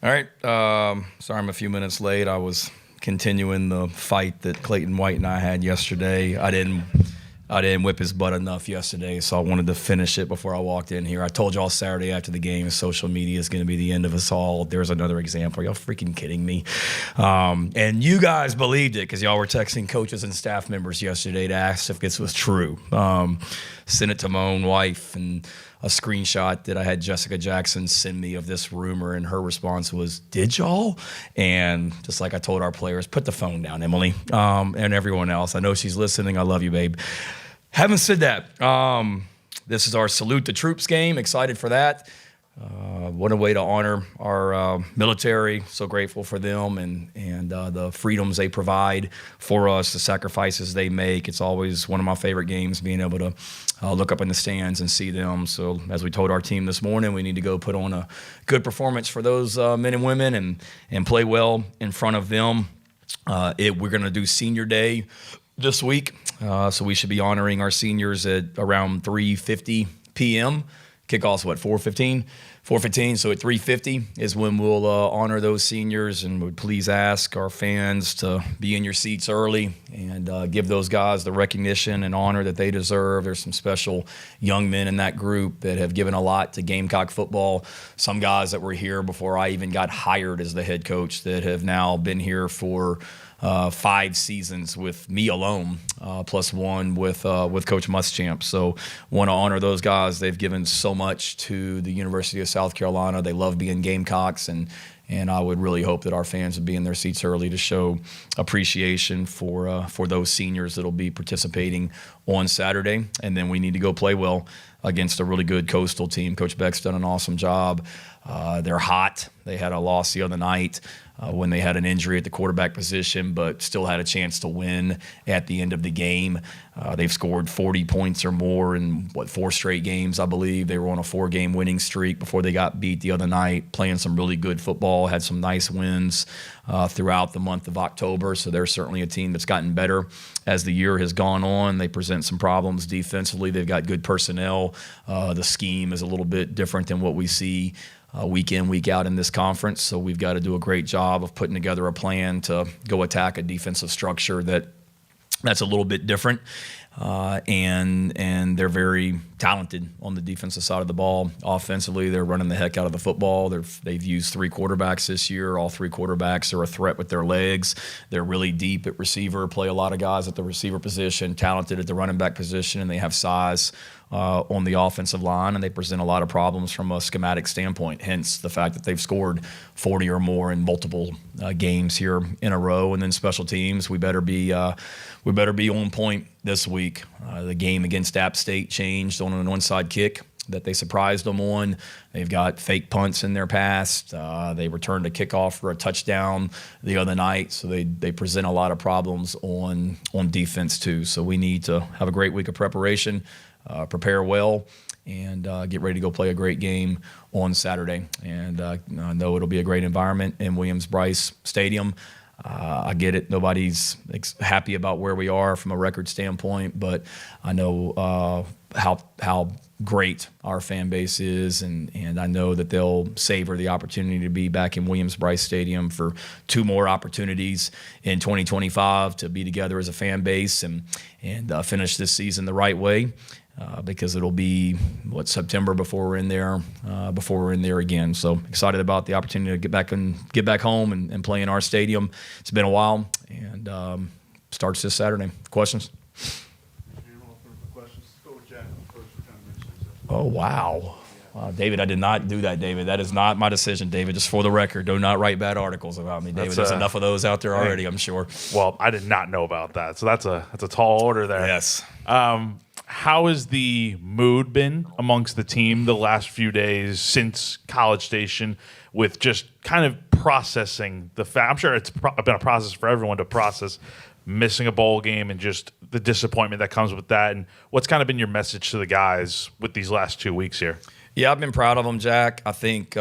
All right. Sorry I'm a few minutes late. I was continuing the fight that Clayton White and I had yesterday. I didn't whip his butt enough yesterday, so I wanted to finish it before I walked in here. I told y'all Saturday after the game, social media is going to be the end of us all. There's another example. Are y'all freaking kidding me? And you guys believed it because y'all were texting coaches and staff members yesterday to ask if this was true. Sent it to my own wife and a screenshot that I had Jessica Jackson send me of this rumor, and her response was, "Did y'all?" And just like I told our players, put the phone down, Emily, and everyone else. I know she's listening. I love you, babe. Having said that, this is our Salute the Troops game. Excited for that. What a way to honor our military. So grateful for them and the freedoms they provide for us, the sacrifices they make. It's always one of my favorite games, being able to look up in the stands and see them. So as we told our team this morning, we need to go put on a good performance for those men and women and play well in front of them. We're going to do Senior Day this week, so we should be honoring our seniors at around 3:50 p.m. Kickoff's what, 4:15? 4:15, so at 3:50 is when we'll honor those seniors, and would please ask our fans to be in your seats early and give those guys the recognition and honor that they deserve. There's some special young men in that group that have given a lot to Gamecock football. Some guys that were here before I even got hired as the head coach that have now been here for 5 seasons with me alone, plus one with Coach Muschamp. So want to honor those guys. They've given so much to the University of South Carolina. They love being Gamecocks, and I would really hope that our fans would be in their seats early to show appreciation for those seniors that'll be participating on Saturday. And then we need to go play well against a really good Coastal team. Coach Beck's done an awesome job. They're hot. They had a loss the other night when they had an injury at the quarterback position, but still had a chance to win at the end of the game. They've scored 40 points or more in, 4 straight games, I believe. They were on a 4-game winning streak before they got beat the other night, playing some really good football, had some nice wins throughout the month of October. So they're certainly a team that's gotten better as the year has gone on. They present some problems defensively. They've got good personnel. The scheme is a little bit different than what we see week in, week out in this conference. So we've got to do a great job of putting together a plan to go attack a defensive structure that's a little bit different. And they're very talented on the defensive side of the ball. Offensively, they're running the heck out of the football. They've used 3 quarterbacks this year. All 3 quarterbacks are a threat with their legs. They're really deep at receiver, play a lot of guys at the receiver position, talented at the running back position, and they have size on the offensive line, and they present a lot of problems from a schematic standpoint, hence the fact that they've scored 40 or more in multiple games here in a row. And then special teams, we better be on point this week. The game against App State changed on an onside kick that they surprised them on. They've got fake punts in their past. They returned a kickoff for a touchdown the other night, so they present a lot of problems on defense too. So we need to have a great week of preparation, prepare well, and get ready to go play a great game on Saturday. And I know it'll be a great environment in Williams-Brice Stadium. I get it. Nobody's happy about where we are from a record standpoint, but I know how great our fan base is, and I know that they'll savor the opportunity to be back in Williams-Brice Stadium for 2 more opportunities in 2025 to be together as a fan base and finish this season the right way. Because it'll be September before we're in there again. So excited about the opportunity to get back home and play in our stadium. It's been a while, and starts this Saturday. Questions? Oh wow. David, I did not do that, David. That is not my decision, David. Just for the record, do not write bad articles about me, David. There's enough of those out there already, I'm sure. Well, I did not know about that, so that's a tall order there. Yes. How has the mood been amongst the team the last few days since College Station, with just kind of processing the fact? I'm sure it's been a process for everyone to process missing a bowl game and just the disappointment that comes with that. And what's kind of been your message to the guys with these last 2 weeks here? Yeah, I've been proud of them, Jack. I think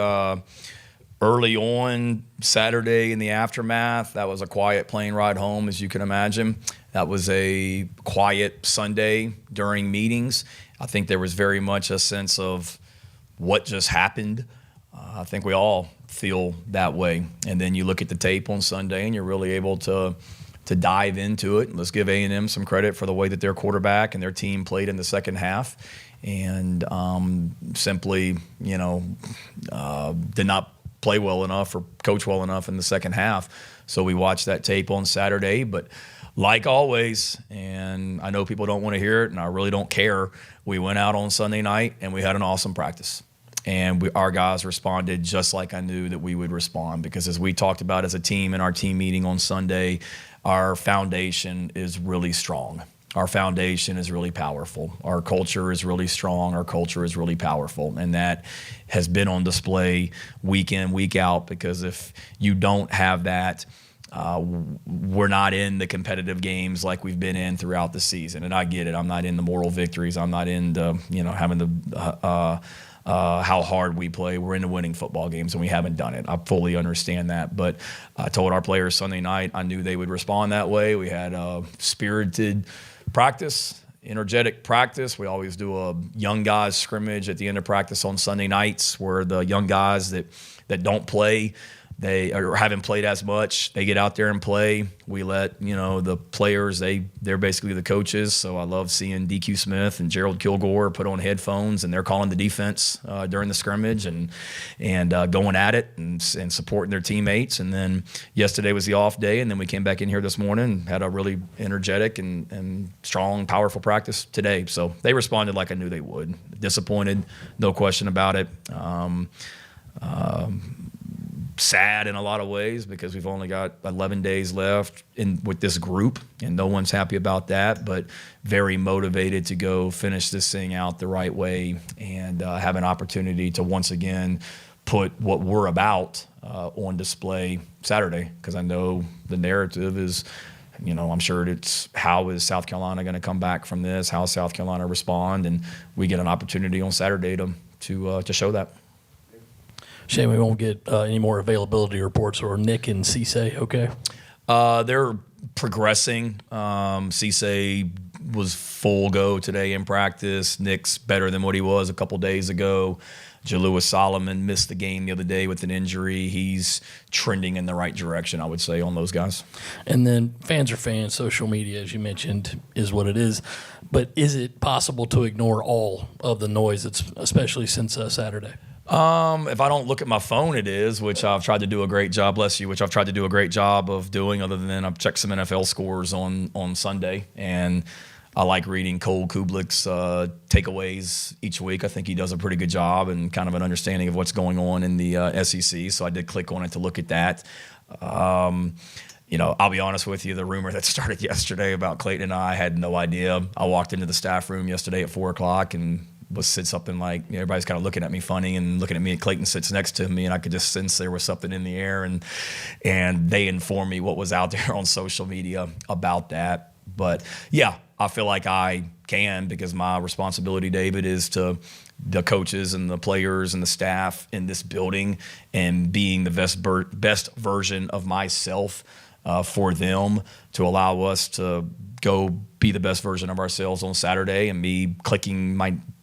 early on Saturday in the aftermath, that was a quiet plane ride home, as you can imagine. That was a quiet Sunday during meetings. I think there was very much a sense of what just happened. I think we all feel that way. And then you look at the tape on Sunday, and you're really able to dive into it. Let's give A&M some credit for the way that their quarterback and their team played in the second half, and simply, did not play well enough or coach well enough in the second half. So we watched that tape on Saturday, but like always, and I know people don't want to hear it, and I really don't care, we went out on Sunday night and we had an awesome practice. And our guys responded just like I knew that we would respond, because as we talked about as a team in our team meeting on Sunday, our foundation is really strong. Our foundation is really powerful. Our culture is really strong. Our culture is really powerful. And that has been on display week in, week out, because if you don't have that, we're not in the competitive games like we've been in throughout the season. And I get it. I'm not in the moral victories. I'm not into, having the how hard we play. We're into winning football games, and we haven't done it. I fully understand that. But I told our players Sunday night I knew they would respond that way. We had a spirited practice, energetic practice. We always do a young guys scrimmage at the end of practice on Sunday nights, where the young guys that don't play, they or haven't played as much, they get out there and play. We let the players, they're basically the coaches. So I love seeing DQ Smith and Gerald Kilgore put on headphones, and they're calling the defense during the scrimmage and going at it and supporting their teammates. And then yesterday was the off day, and then we came back in here this morning and had a really energetic and strong, powerful practice today. So they responded like I knew they would. Disappointed, no question about it. Sad in a lot of ways, because we've only got 11 days left with this group, and no one's happy about that, but very motivated to go finish this thing out the right way and have an opportunity to once again put what we're about on display Saturday, because I know the narrative is, I'm sure it's how is South Carolina going to come back from this, how is South Carolina respond, and we get an opportunity on Saturday to show that. Shame we won't get any more availability reports, or Nick and Cisse, okay? They're progressing. Cisse was full go today in practice. Nick's better than what he was a couple days ago. Jalewis Solomon missed the game the other day with an injury. He's trending in the right direction, I would say, on those guys. And then fans are fans. Social media, as you mentioned, is what it is. But is it possible to ignore all of the noise, especially since Saturday? If I don't look at my phone, it is, which I've tried to do a great job, which I've tried to do a great job of doing, other than I've checked some NFL scores on Sunday. And I like reading Cole Kubelik's takeaways each week. I think he does a pretty good job and kind of an understanding of what's going on in the SEC. So I did click on it to look at that. I'll be honest with you, the rumor that started yesterday about Clayton and I had no idea. I walked into the staff room yesterday at 4 o'clock and said something like, everybody's kind of looking at me funny and looking at me, and Clayton sits next to me, and I could just sense there was something in the air, and they informed me what was out there on social media about that. But yeah, I feel like I can, because my responsibility, David, is to the coaches and the players and the staff in this building, and being the best version of myself for them, to allow us to go be the best version of ourselves on Saturday. And me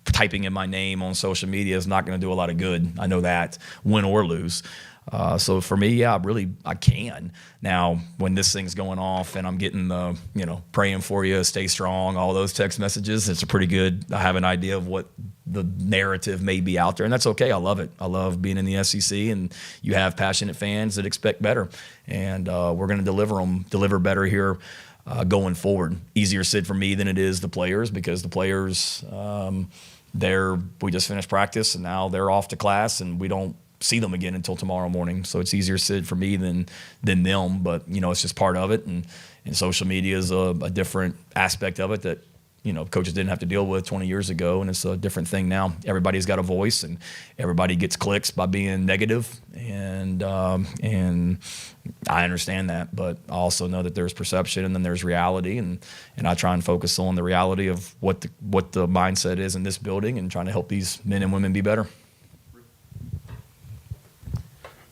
typing in my name on social media is not going to do a lot of good. I know that, win or lose. So for me, yeah, I can. Now, when this thing's going off and I'm getting the, praying for you, stay strong, all those text messages, it's a pretty good, I have an idea of what the narrative may be out there, and that's okay. I love it. I love being in the SEC, and you have passionate fans that expect better, and we're going to deliver better here going forward. Easier said for me than it is the players, because the players, we just finished practice and now they're off to class, and we don't see them again until tomorrow morning. So it's easier said for me than them, but it's just part of it. And social media is a different aspect of it that coaches didn't have to deal with 20 years ago, and it's a different thing now. Everybody's got a voice, and everybody gets clicks by being negative, and I understand that, but I also know that there's perception and then there's reality, and I try and focus on the reality of what the mindset is in this building, and trying to help these men and women be better.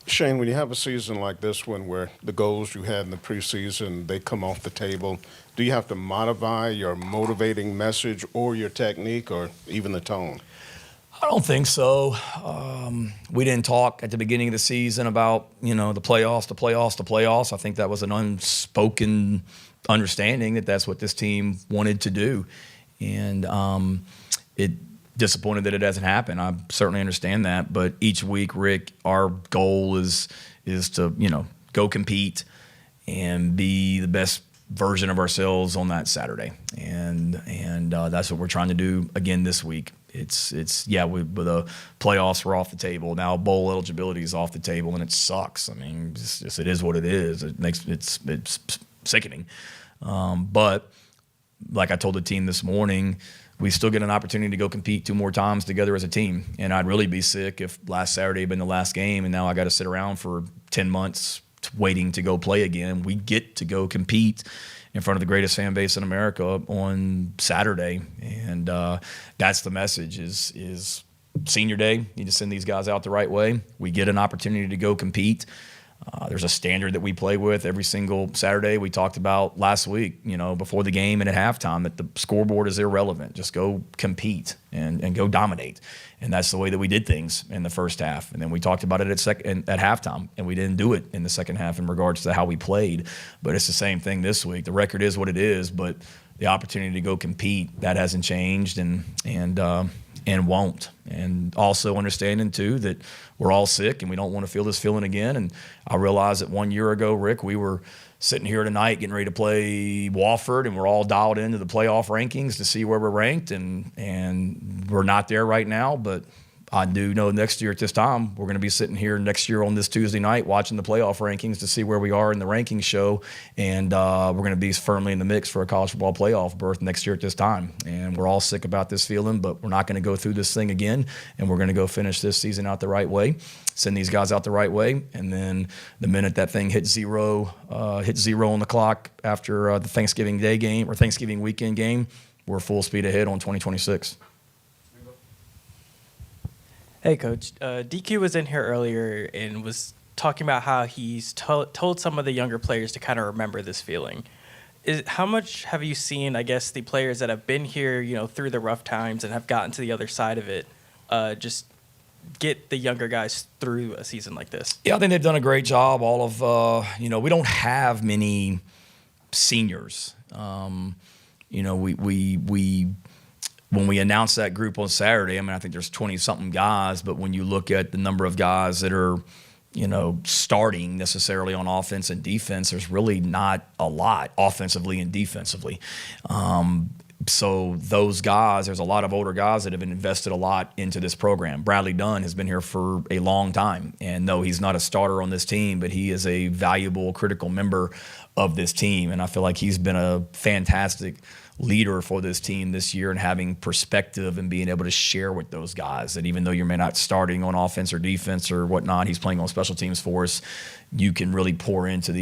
Shane, when you have a season like this one, where the goals you had in the preseason, they come off the table, do you have to modify your motivating message or your technique, or even the tone? I don't think so. We didn't talk at the beginning of the season about, the playoffs. I think that was an unspoken understanding that that's what this team wanted to do. And it disappointed that it hasn't happened. I certainly understand that. But each week, Rick, our goal is to, go compete and be the best version of ourselves on that Saturday. And that's what we're trying to do again this week. The playoffs were off the table. Now bowl eligibility is off the table, and it sucks. I mean, it is what it is. It's sickening. But like I told the team this morning, we still get an opportunity to go compete 2 more times together as a team. And I'd really be sick if last Saturday had been the last game, and now I got to sit around for 10 months waiting to go play again. We get to go compete in front of the greatest fan base in America on Saturday. And that's the message is senior day. Need to send these guys out the right way. We get an opportunity to go compete. There's a standard that we play with every single Saturday. We talked about last week, before the game and at halftime, that the scoreboard is irrelevant. Just go compete and go dominate. And that's the way that we did things in the first half. And then we talked about it at halftime, and we didn't do it in the second half in regards to how we played. But it's the same thing this week. The record is what it is, but the opportunity to go compete, that hasn't changed and won't. And also understanding, too, that we're all sick and we don't want to feel this feeling again. And I realized that 1 year ago, Rick, we were sitting here tonight getting ready to play Wofford, and we're all dialed into the playoff rankings to see where we're ranked, and we're not there right now. But I do know next year at this time, we're going to be sitting here next year on this Tuesday night watching the playoff rankings to see where we are in the rankings show. And we're going to be firmly in the mix for a college football playoff berth next year at this time. And we're all sick about this feeling, but we're not going to go through this thing again. And we're going to go finish this season out the right way, send these guys out the right way. And then the minute that thing hits zero on the clock after the Thanksgiving Day game or Thanksgiving weekend game, we're full speed ahead on 2026. Hey, Coach. DQ was in here earlier and was talking about how he's told some of the younger players to kind of remember this feeling. How much have you seen, I guess, the players that have been here, through the rough times and have gotten to the other side of it, just get the younger guys through a season like this? Yeah, I think they've done a great job. All of, we don't have many seniors. When we announced that group on Saturday, I think there's 20-something guys, but when you look at the number of guys that are, starting necessarily on offense and defense, there's really not a lot offensively and defensively. So those guys, there's a lot of older guys that have invested a lot into this program. Bradley Dunn has been here for a long time, and no, he's not a starter on this team, but he is a valuable, critical member of this team, and I feel like he's been a fantastic leader for this team this year and having perspective and being able to share with those guys that even though you may not starting on offense or defense or whatnot, he's playing on special teams for us, you can really pour into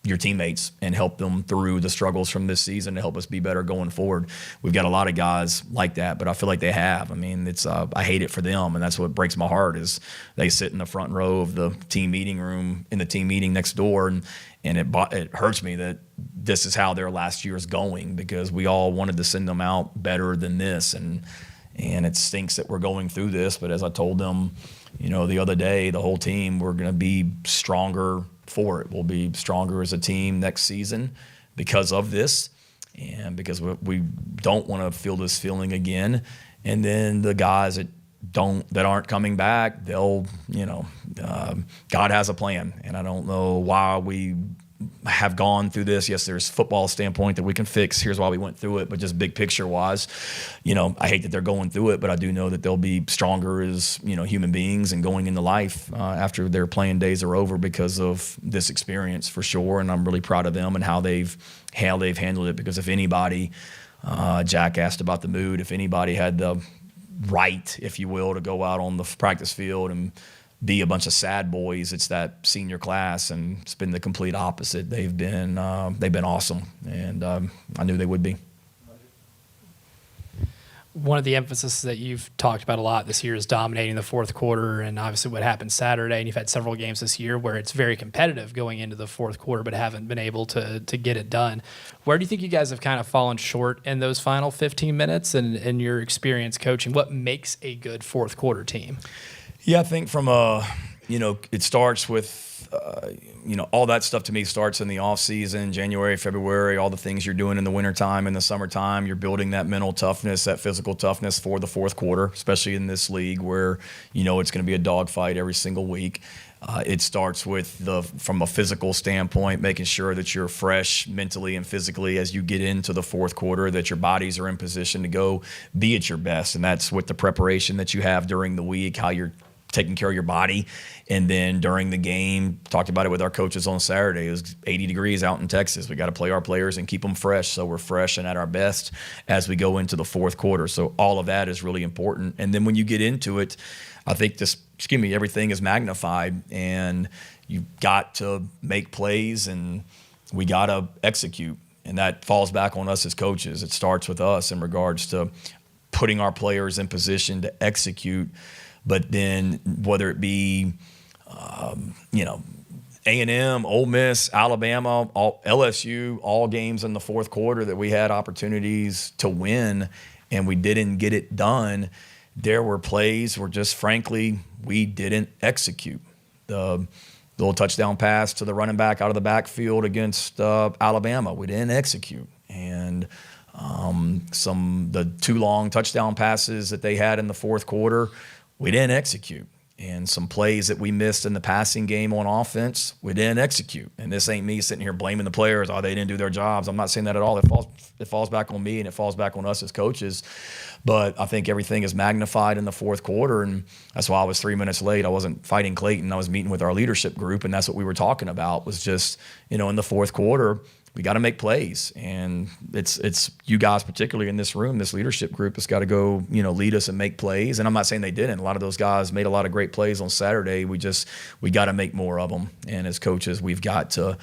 your teammates and help them through the struggles from this season to help us be better going forward. We've got a lot of guys like that, but I feel like they have. It's I hate it for them, and that's what breaks my heart is they sit in the front row of the team meeting room in the team meeting next door, and it hurts me that this is how their last year is going because we all wanted to send them out better than this, and it stinks that we're going through this. But as I told them, the other day, the whole team, we're going to be stronger for it. We'll be stronger as a team next season because of this and because we don't want to feel this feeling again. And then the guys that aren't coming back, they'll, God has a plan. And I don't know why we have gone through this. Yes, there's football standpoint that we can fix. Here's why we went through it. But just big picture wise, I hate that they're going through it, but I do know that they'll be stronger as, human beings and going into life after their playing days are over because of this experience for sure. And I'm really proud of them and how they've handled it. Because if anybody, Jack asked about the mood, if anybody had the right, if you will, to go out on the practice field and be a bunch of sad boys, it's that senior class, and it's been the complete opposite. They've been awesome, and I knew they would be. one of the emphasis that you've talked about a lot this year is dominating the fourth quarter, and obviously what happened Saturday, and you've had several games this year where it's very competitive going into the fourth quarter but haven't been able to get it done. Where do you think you guys have kind of fallen short in those final 15 minutes and your experience coaching? What makes a good fourth quarter team? Yeah, I think from it starts with, all that stuff to me starts in the off season, January, February, all the things you're doing in the wintertime, in the summertime. You're building that mental toughness, that physical toughness for the fourth quarter, especially in this league where, it's going to be a dogfight every single week. It starts with from a physical standpoint, making sure that you're fresh mentally and physically as you get into the fourth quarter, that your bodies are in position to go be at your best. And that's with the preparation that you have during the week, how you're taking care of your body. And then during the game, talked about it with our coaches on Saturday. It was 80 degrees out in Texas. We got to play our players and keep them fresh so we're fresh and at our best as we go into the fourth quarter. So all of that is really important. And then when you get into it, I think everything is magnified, and you've got to make plays and we got to execute. And that falls back on us as coaches. It starts with us in regards to putting our players in position to execute. But then whether it be, A&M, Ole Miss, Alabama, LSU, all games in the fourth quarter that we had opportunities to win and we didn't get it done, there were plays where just frankly we didn't execute. The little touchdown pass to the running back out of the backfield against Alabama, we didn't execute. And the two long touchdown passes that they had in the fourth quarter, we didn't execute. And some plays that we missed in the passing game on offense, we didn't execute. And this ain't me sitting here blaming the players, they didn't do their jobs. I'm not saying that at all. It falls back on me and it falls back on us as coaches. But I think everything is magnified in the fourth quarter, and that's why I was 3 minutes late. I wasn't fighting Clayton. I was meeting with our leadership group, and that's what we were talking about was just, in the fourth quarter, we got to make plays. And it's you guys, particularly in this room, this leadership group, has got to go, lead us and make plays. And I'm not saying they didn't. A lot of those guys made a lot of great plays on Saturday. We got to make more of them. And as coaches, we've got to,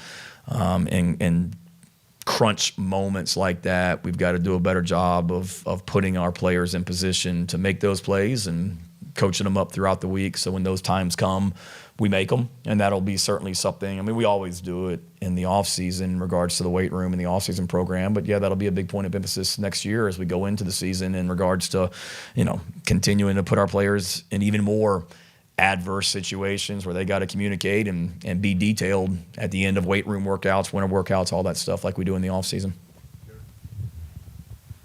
and crunch moments like that, we've got to do a better job of putting our players in position to make those plays and coaching them up throughout the week. So when those times come, we make them, and that'll be certainly something. I mean, we always do it in the off season in regards to the weight room and the off season program. But yeah, that'll be a big point of emphasis next year as we go into the season in regards to, continuing to put our players in even more adverse situations where they got to communicate and be detailed at the end of weight room workouts, winter workouts, all that stuff like we do in the off season.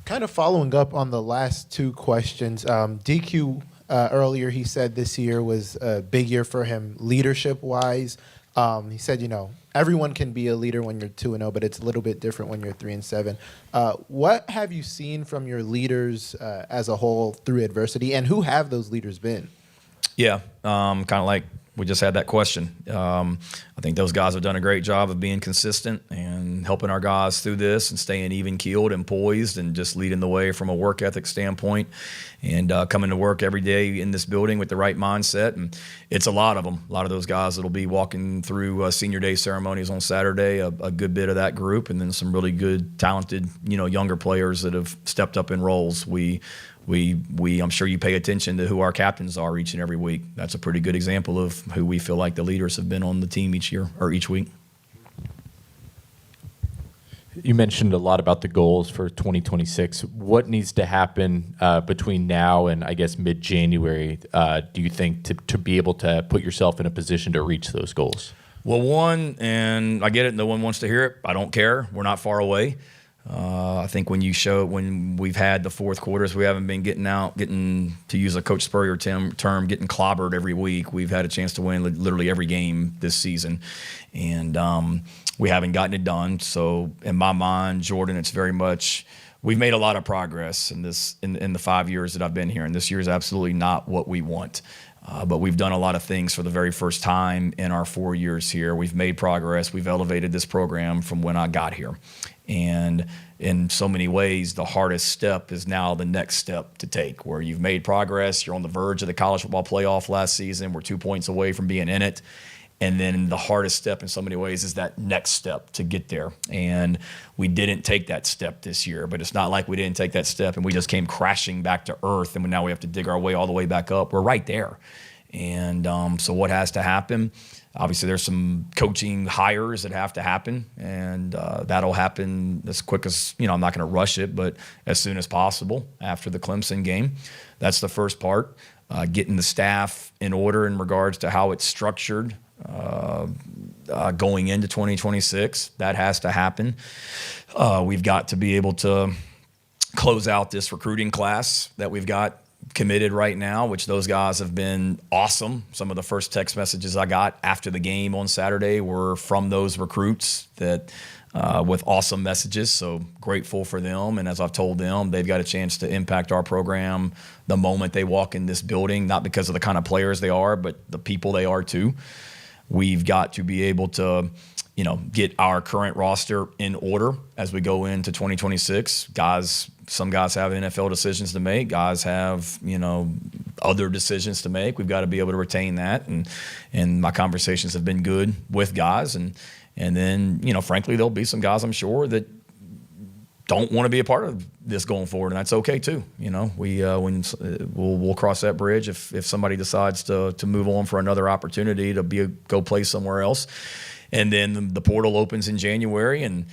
Kind of following up on the last two questions, DQ earlier, he said this year was a big year for him leadership-wise. He said, everyone can be a leader when you're 2-0, but it's a little bit different when you're 3-7. What have you seen from your leaders as a whole through adversity, and who have those leaders been? Yeah, kind of like we just had that question. I think those guys have done a great job of being consistent and helping our guys through this and staying even-keeled and poised and just leading the way from a work ethic standpoint and coming to work every day in this building with the right mindset. And it's a lot of them, a lot of those guys that'll be walking through senior day ceremonies on Saturday, a good bit of that group, and then some really good, talented, younger players that have stepped up in roles. I'm sure you pay attention to who our captains are each and every week. That's a pretty good example of who we feel like the leaders have been on the team each year or each week. You mentioned a lot about the goals for 2026. What needs to happen between now and, I guess, mid-January, do you think, to be able to put yourself in a position to reach those goals? Well, one, and I get it, no one wants to hear it. I don't care. We're not far away. I think when we've had the fourth quarters, we haven't been getting to use a Coach Spurrier term, getting clobbered every week. We've had a chance to win literally every game this season, and we haven't gotten it done. So in my mind, Jordan, it's very much we've made a lot of progress in the 5 years that I've been here, and this year is absolutely not what we want. But we've done a lot of things for the very first time in our 4 years here. We've made progress. We've elevated this program from when I got here. And in so many ways, the hardest step is now the next step to take, where you've made progress. You're on the verge of the college football playoff last season. We're 2 points away from being in it. And then the hardest step in so many ways is that next step to get there. And we didn't take that step this year, but it's not like we didn't take that step and we just came crashing back to earth and now we have to dig our way all the way back up. We're right there. And so what has to happen? Obviously, there's some coaching hires that have to happen, and that'll happen as quick as, I'm not going to rush it, but as soon as possible after the Clemson game. That's the first part. Getting the staff in order in regards to how it's structured going into 2026. That has to happen. We've got to be able to close out this recruiting class that we've got committed right now, which those guys have been awesome. Some of the first text messages I got after the game on Saturday were from those recruits that with awesome messages, so grateful for them. And as I've told them, they've got a chance to impact our program the moment they walk in this building, not because of the kind of players they are, but the people they are too. We've got to be able to, get our current roster in order as we go into 2026. Some guys have NFL decisions to make. Guys have, other decisions to make. We've got to be able to retain that. And my conversations have been good with guys. And then, frankly, there'll be some guys, I'm sure, that don't want to be a part of this going forward, and that's okay too. We'll cross that bridge if somebody decides to move on for another opportunity to go play somewhere else. And then the portal opens in January, and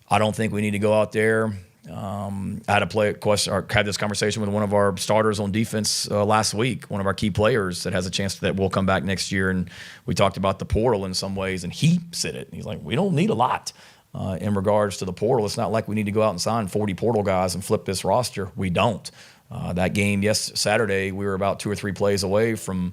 I don't think we need to go out there. I had this conversation with one of our starters on defense last week, one of our key players that has a chance that will come back next year, and we talked about the portal in some ways, and he said it. He's like, we don't need a lot in regards to the portal. It's not like we need to go out and sign 40 portal guys and flip this roster. We don't. That game, Saturday, we were about 2 or 3 plays away from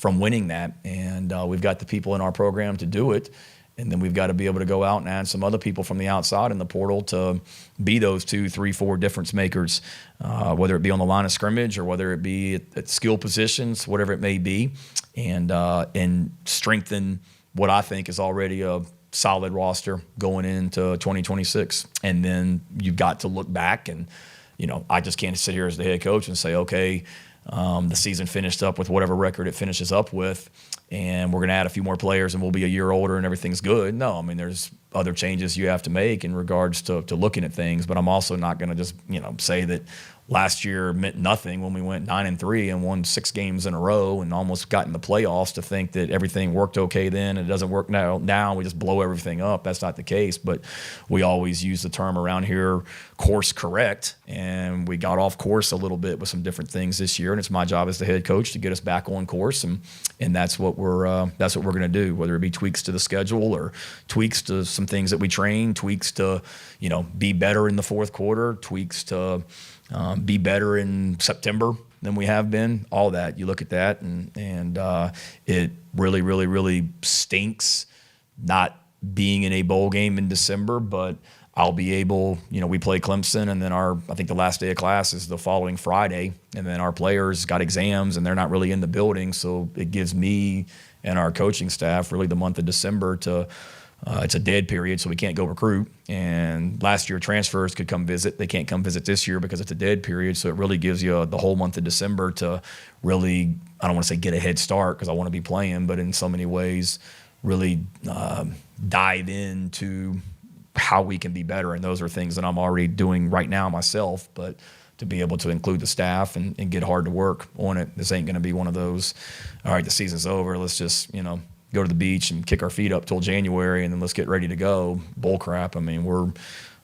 winning that, and we've got the people in our program to do it. And then we've got to be able to go out and add some other people from the outside in the portal to be those 2, 3, 4 difference makers, whether it be on the line of scrimmage or whether it be at skill positions, whatever it may be, and strengthen what I think is already a solid roster going into 2026. And then you've got to look back and, I just can't sit here as the head coach and say, okay, the season finished up with whatever record it finishes up with, and we're going to add a few more players and we'll be a year older and everything's good. No, there's other changes you have to make in regards to looking at things, but I'm also not going to just, say that last year meant nothing when we went 9-3 and won 6 games in a row and almost got in the playoffs, to think that everything worked okay then and it doesn't work now we just blow everything up. That's not the case, but we always use the term around here, course correct, and we got off course a little bit with some different things this year, and it's my job as the head coach to get us back on course, and that's what we're going to do, whether it be tweaks to the schedule or tweaks to some things that we train, tweaks to be better in the fourth quarter, tweaks to be better in September than we have been. All that, you look at that, and it really, really, really stinks not being in a bowl game in December. But I'll be able, we play Clemson, and then I think the last day of class is the following Friday, and then our players got exams and they're not really in the building, so it gives me and our coaching staff really the month of December to. It's a dead period, so we can't go recruit. And last year, transfers could come visit. They can't come visit this year because it's a dead period. So it really gives you the whole month of December to really, I don't want to say get a head start because I want to be playing, but in so many ways, really dive into how we can be better. And those are things that I'm already doing right now myself. But to be able to include the staff and get hard to work on it, this ain't going to be one of those, all right, the season's over, let's just, go to the beach and kick our feet up till January and then let's get ready to go. Bull crap. We're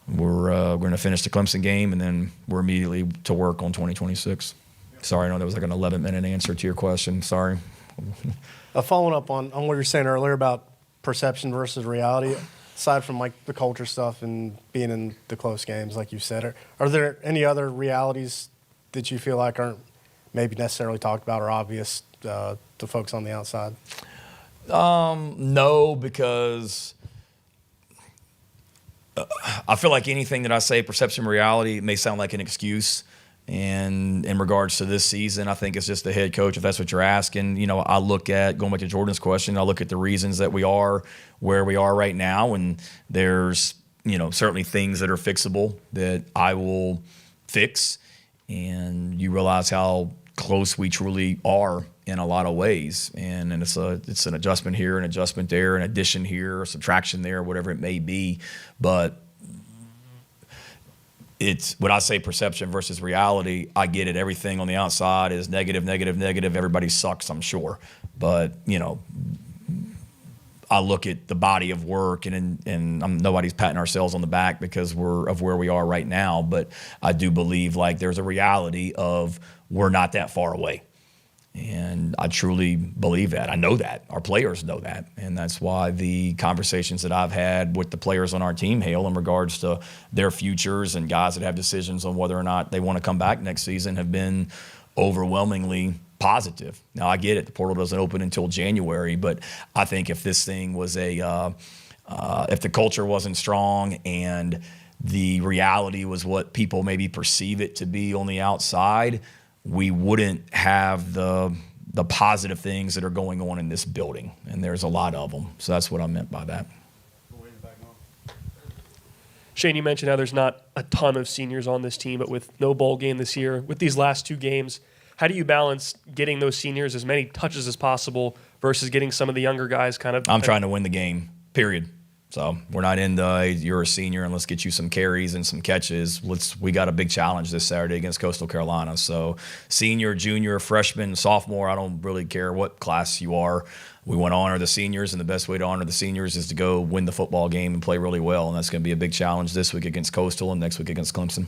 going to finish the Clemson game and then we're immediately to work on 2026. Sorry, I know that was like an 11-minute answer to your question. Sorry. Following up on what you were saying earlier about perception versus reality, aside from like the culture stuff and being in the close games, like you said, are there any other realities that you feel like aren't maybe necessarily talked about or obvious to folks on the outside? No, because I feel like anything that I say, perception, reality, may sound like an excuse. And in regards to this season, I think it's just the head coach, if that's what you're asking. I look at, going back to Jordan's question, I look at the reasons that we are where we are right now. And there's, certainly things that are fixable that I will fix. And you realize how close we truly are in a lot of ways. And it's an adjustment here, an adjustment there, an addition here, a subtraction there, whatever it may be. But it's when I say perception versus reality, I get it. Everything on the outside is negative, negative, negative. Everybody sucks, I'm sure. But, I look at the body of work, and nobody's patting ourselves on the back because of where we are right now. But I do believe like there's a reality of we're not that far away. And I truly believe that. I know that. Our players know that. And that's why the conversations that I've had with the players on our team, Hale, in regards to their futures and guys that have decisions on whether or not they want to come back next season have been overwhelmingly positive. Now, I get it. The portal doesn't open until January, but I think if this thing was if the culture wasn't strong and the reality was what people maybe perceive it to be on the outside, we wouldn't have the positive things that are going on in this building, and there's a lot of them. So that's what I meant by that. Shane, you mentioned how there's not a ton of seniors on this team, but with no bowl game this year, with these last 2 games, how do you balance getting those seniors as many touches as possible versus getting some of the younger guys kind of? I'm trying to win the game, period. So we're not in you're a senior and let's get you some carries and some catches. We got a big challenge this Saturday against Coastal Carolina. So senior, junior, freshman, sophomore, I don't really care what class you are. We want to honor the seniors, and the best way to honor the seniors is to go win the football game and play really well. And that's going to be a big challenge this week against Coastal and next week against Clemson.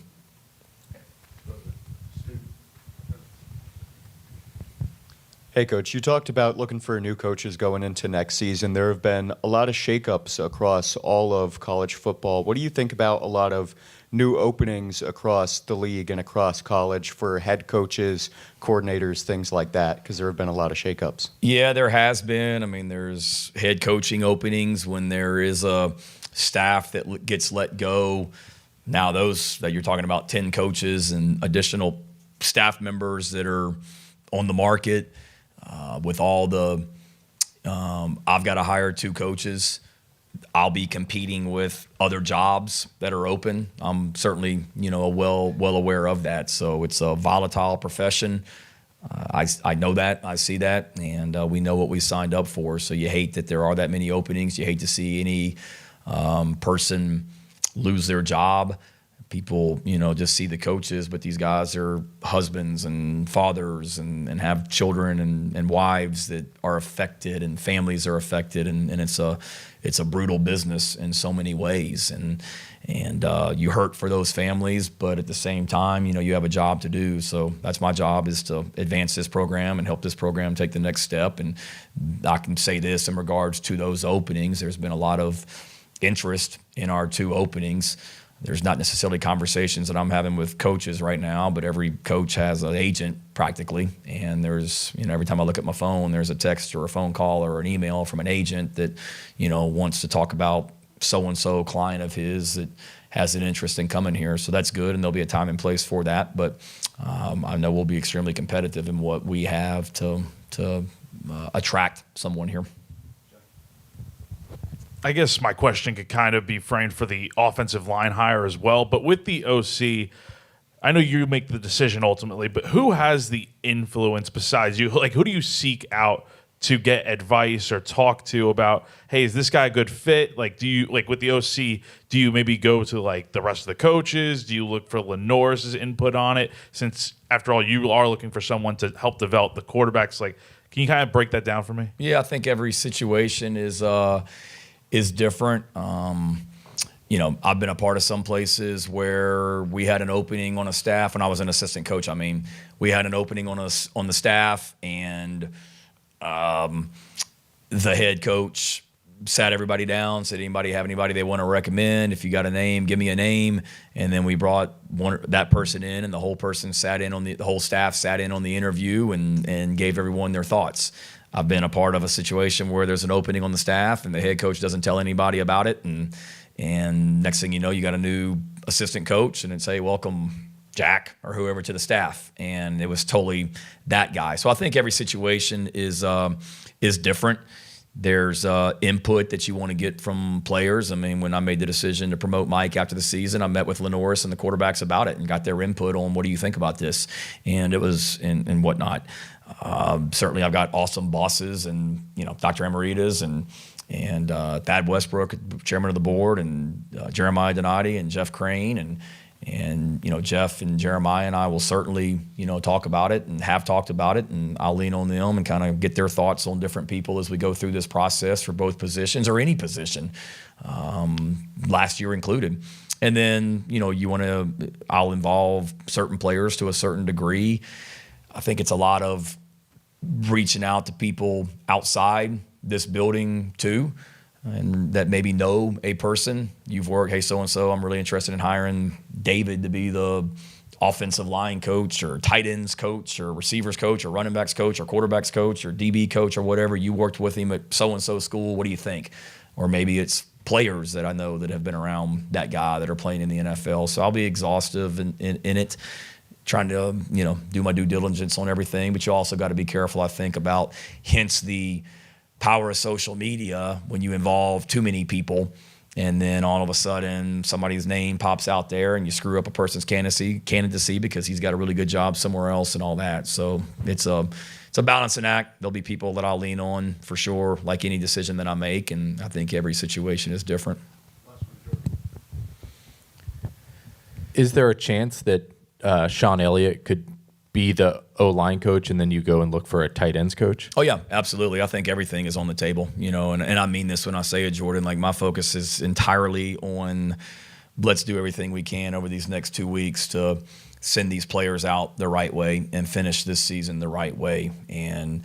Hey, Coach, you talked about looking for new coaches going into next season. There have been a lot of shakeups across all of college football. What do you think about a lot of new openings across the league and across college for head coaches, coordinators, things like that? Because there have been a lot of shakeups. Yeah, there has been. I mean, there's head coaching openings when there is a staff that gets let go. Now, those that you're talking about, 10 coaches and additional staff members that are on the market. With all the, I've got to hire 2 coaches. I'll be competing with other jobs that are open. I'm certainly, well aware of that. So it's a volatile profession. I know that. I see that. And we know what we signed up for. So you hate that there are that many openings. You hate to see any person lose their job. People, just see the coaches, but these guys are husbands and fathers and have children and wives that are affected, and families are affected, and it's a brutal business in so many ways, and you hurt for those families, but at the same time, you have a job to do. So that's my job, is to advance this program and help this program take the next step. And I can say this in regards to those openings: there's been a lot of interest in our 2 openings. There's not necessarily conversations that I'm having with coaches right now, but every coach has an agent practically. And there's, every time I look at my phone, there's a text or a phone call or an email from an agent that, wants to talk about so-and-so client of his that has an interest in coming here. So that's good, and there'll be a time and place for that. But I know we'll be extremely competitive in what we have to attract someone here. I guess my question could kind of be framed for the offensive line hire as well. But with the OC, I know you make the decision ultimately, but who has the influence besides you? Like, who do you seek out to get advice or talk to about, hey, is this guy a good fit? Like, do you, like with the OC, do you maybe go to like the rest of the coaches? Do you look for Lenore's input on it? Since after all, you are looking for someone to help develop the quarterbacks. Like, can you kind of break that down for me? Yeah, I think every situation is different. I've been a part of some places where we had an opening on a staff when I was an assistant coach. I mean, we had an opening on the staff, and the head coach sat everybody down, said, anybody have anybody they want to recommend? If you got a name, give me a name. And then we brought that person in, and the whole person sat in on the whole staff sat in on the interview and gave everyone their thoughts. I've been a part of a situation where there's an opening on the staff and the head coach doesn't tell anybody about it. And next thing you know, you got a new assistant coach and it's, hey, welcome Jack or whoever to the staff. And it was totally that guy. So I think every situation is different. There's input that you want to get from players. I mean, when I made the decision to promote Mike after the season, I met with Lenoris and the quarterbacks about it and got their input on what do you think about this, and it was and whatnot. Certainly, I've got awesome bosses, and Dr. Amaritas and Thad Westbrook, chairman of the board, and Jeremiah Donati and Jeff Crane, and Jeff and Jeremiah and I will certainly talk about it and have talked about it, and I'll lean on them and kind of get their thoughts on different people as we go through this process for both positions or any position, last year included. And then I'll involve certain players to a certain degree. I think it's a lot of reaching out to people outside this building too, and that maybe know a person. You've worked, hey, so-and-so, I'm really interested in hiring David to be the offensive line coach or tight ends coach or receivers coach or running backs coach or quarterbacks coach or DB coach or whatever. You worked with him at so-and-so school. What do you think? Or maybe it's players that I know that have been around that guy that are playing in the NFL. So I'll be exhaustive in it, trying to, do my due diligence on everything. But you also got to be careful, I think, about hence the power of social media when you involve too many people, and then all of a sudden somebody's name pops out there and you screw up a person's candidacy because he's got a really good job somewhere else and all that. So it's a balancing act. There'll be people that I'll lean on for sure, like any decision that I make, and I think every situation is different. Is there a chance that Sean Elliott could be the O-line coach and then you go and look for a tight ends coach? Oh, yeah, absolutely. I think everything is on the table, and I mean this when I say it, Jordan. Like, my focus is entirely on let's do everything we can over these next 2 weeks to send these players out the right way and finish this season the right way. And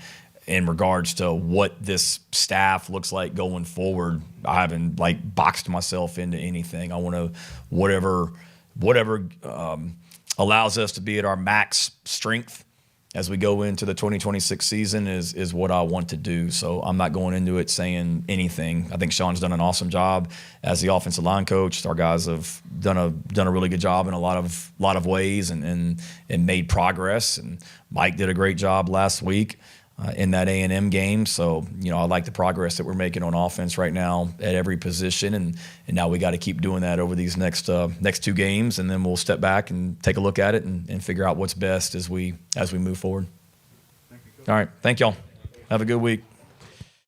in regards to what this staff looks like going forward, I haven't boxed myself into anything. I want to whatever allows us to be at our max strength as we go into the 2026 season is what I want to do. So I'm not going into it saying anything. I think Sean's done an awesome job as the offensive line coach. Our guys have done a really good job in a lot of ways and made progress. And Mike did a great job last week in that A&M game. So, I like the progress that we're making on offense right now at every position. And now we got to keep doing that over these next 2 games. And then we'll step back and take a look at it and figure out what's best as we move forward. All right. Thank y'all. Have a good week.